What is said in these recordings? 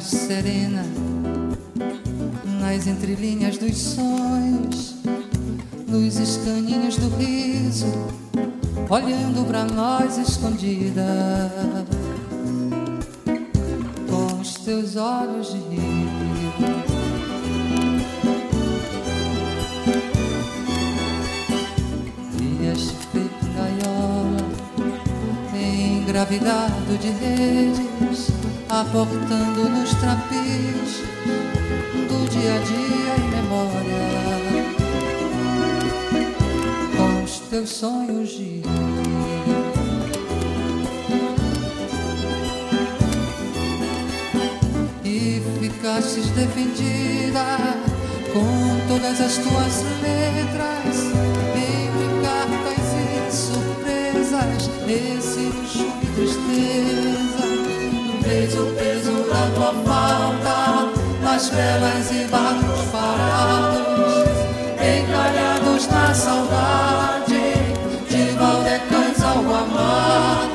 ficaste serena nas entrelinhas dos sonhos, luzes caninhos do riso, olhando pra nós escondida, com os teus olhos de rio. Vieste feito gaiola, engravidado de redes, aportando nos trapiches do dia a dia em memória, com os teus sonhos de rir. E ficastes defendida com todas as tuas letras, entre cartas e surpresas, esse luxo e tristeza. Vês o peso da tua falta nas velas e barcos parados, encalhados na saudade de Valdecães ao amar.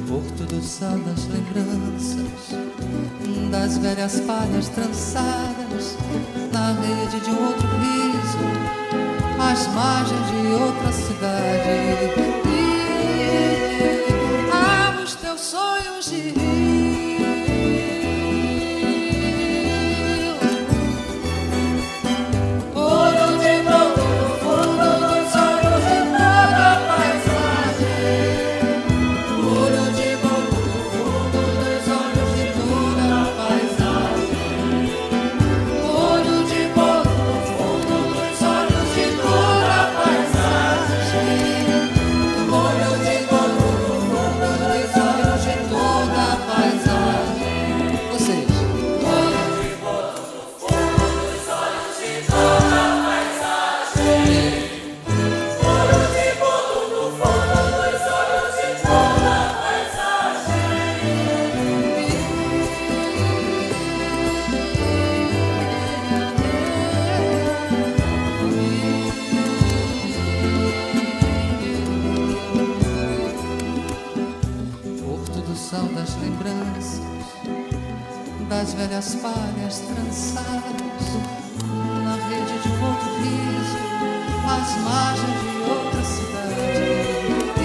Porto do sal das lembranças, das velhas palhas trançadas, na rede de um outro riso, às margens de outra cidade. E os teus sonhos de rio, ouro de novo no fundo dos olhos de toda a paisagem, ouro de novo no fundo dos olhos de toda a paisagem, olho de boto no fundo dos olhos de toda a paisagem, olho de boto no fundo dos olhos de toda a paisagem. Vocês. Olho de boto no fundo dos olhos de toda a paisagem, olho de boto no fundo dos olhos de toda a paisagem. Porto do sal das lembranças, das velhas palhas trançadas, na rede de um outro riso, às margens de outra cidade. E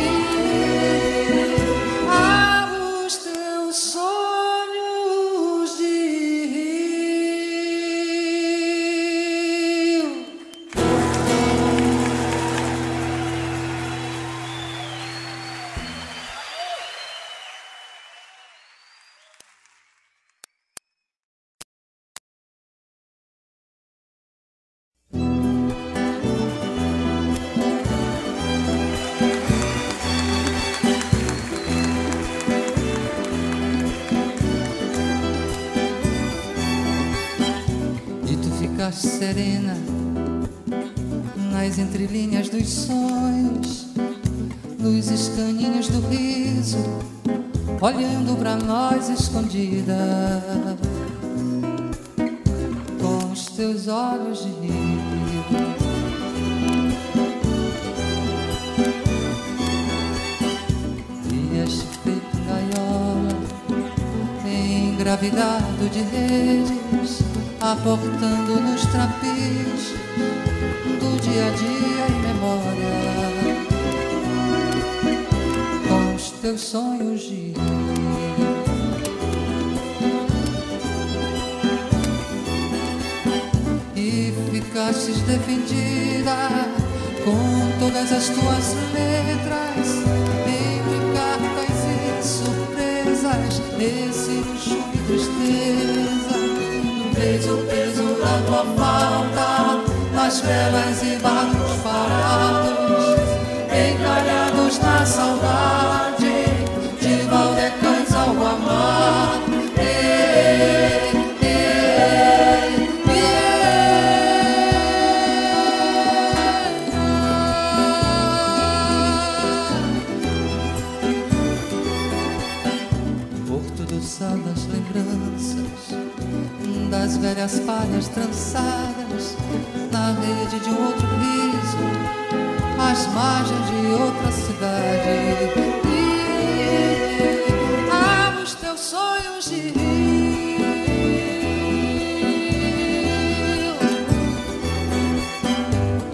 os teus sonhos de rio. E tu ficaste serena nas entrelinhas dos sonhos, luzes caninhos do riso, olhando pra nós escondida, com os teus olhos de rio. Vieste feito gaiola, engravidado de redes, aportando nos trapiches do dia a dia em memória, com os teus sonhos de rir. E ficastes defendida com todas as tuas letras, entre cartas e surpresas, esse luxo e tristeza. Vês o peso da tua falta nas velas e barcos parados, encalhados na saudade de Valdecães ao amar. Porto do sal das lembranças, das velhas velhas palhas trançadas na rede de um outro riso, às margens de outra cidade. E os teus sonhos de rio,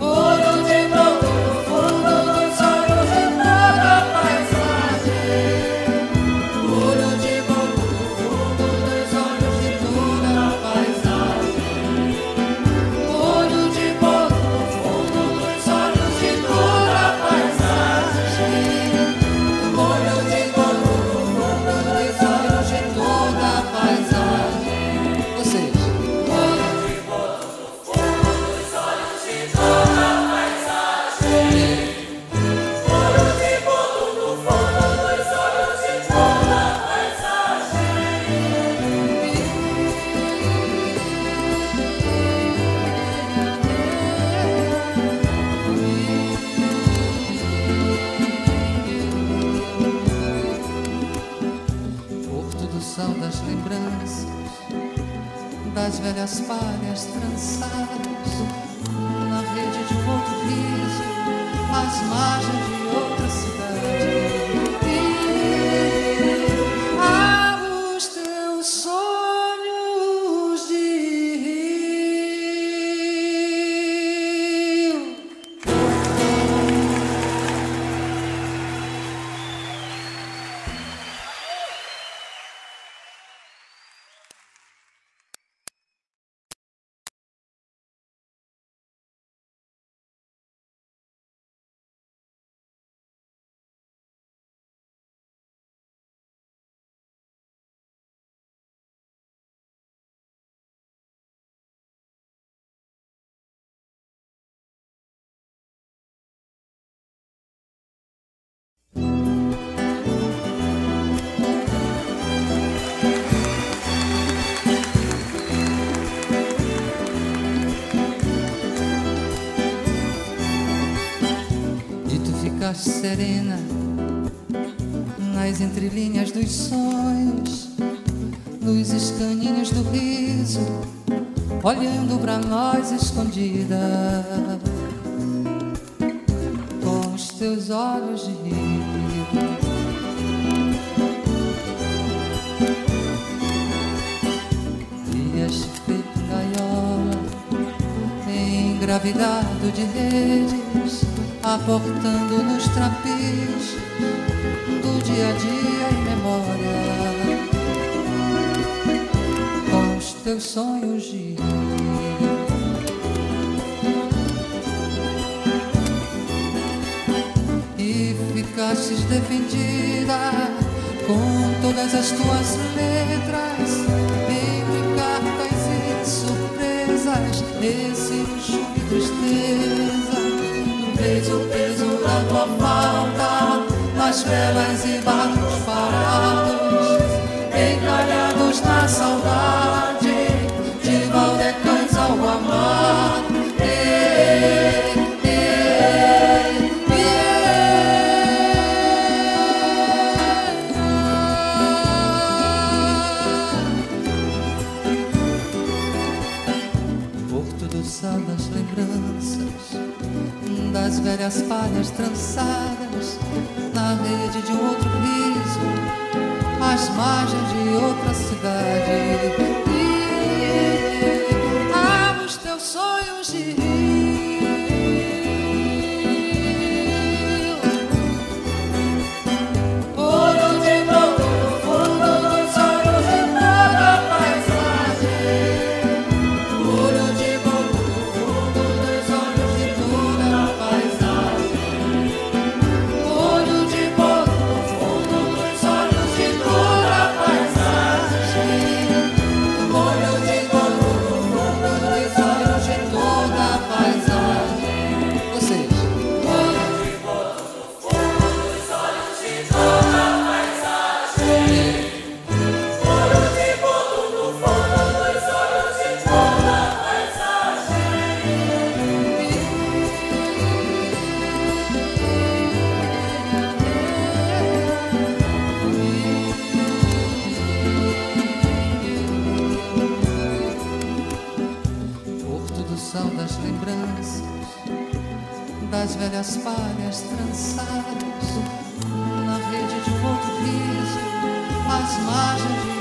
olho de broto no fundo dos olhos de toda a paisagem. Olho de broto no fundo dos olhos de toda a paisagem. Olho de broto no fundo dos olhos de toda a paisagem. Olho de broto no fundo dos olhos de toda a paisagem. Vocês. Olho de broto no fundo dos olhos de toda a paisagem. Olho de broto no fundo dos olhos de toda a Porto do Sal das lembranças, das velhas palhas trançadas na rede de um outro riso, às margens de outra cidade. E os teus sonhos de rio. E tu ficaste serena nas entrelinhas dos sonhos, nos escaninhos do riso, olhando pra nós escondida, com os teus olhos de rio. Vieste feito gaiola, engravidado de redes, aportando nos trapichos do dia a dia em memória, com os teus sonhos de rir. E ficastes defendida com todas as tuas letras, entre cartas e surpresas, esse luxo e tristeza. Fez o peso da tua falta nas velas e barcos parados, encalhados na saudade de Valdecães ao amar. Porto do Sal das lembranças, das velhas palhas trançadas na rede de um outro riso, às margens de outra cidade. E os teus sonhos de rio, olho de broto no fundo dos olhos de toda a paisagem. Olho de broto no fundo dos olhos de toda a paisagem. Olho de broto no fundo dos olhos de toda a paisagem. das lembranças, das velhas palhas trançadas na rede de um outro riso, às margens de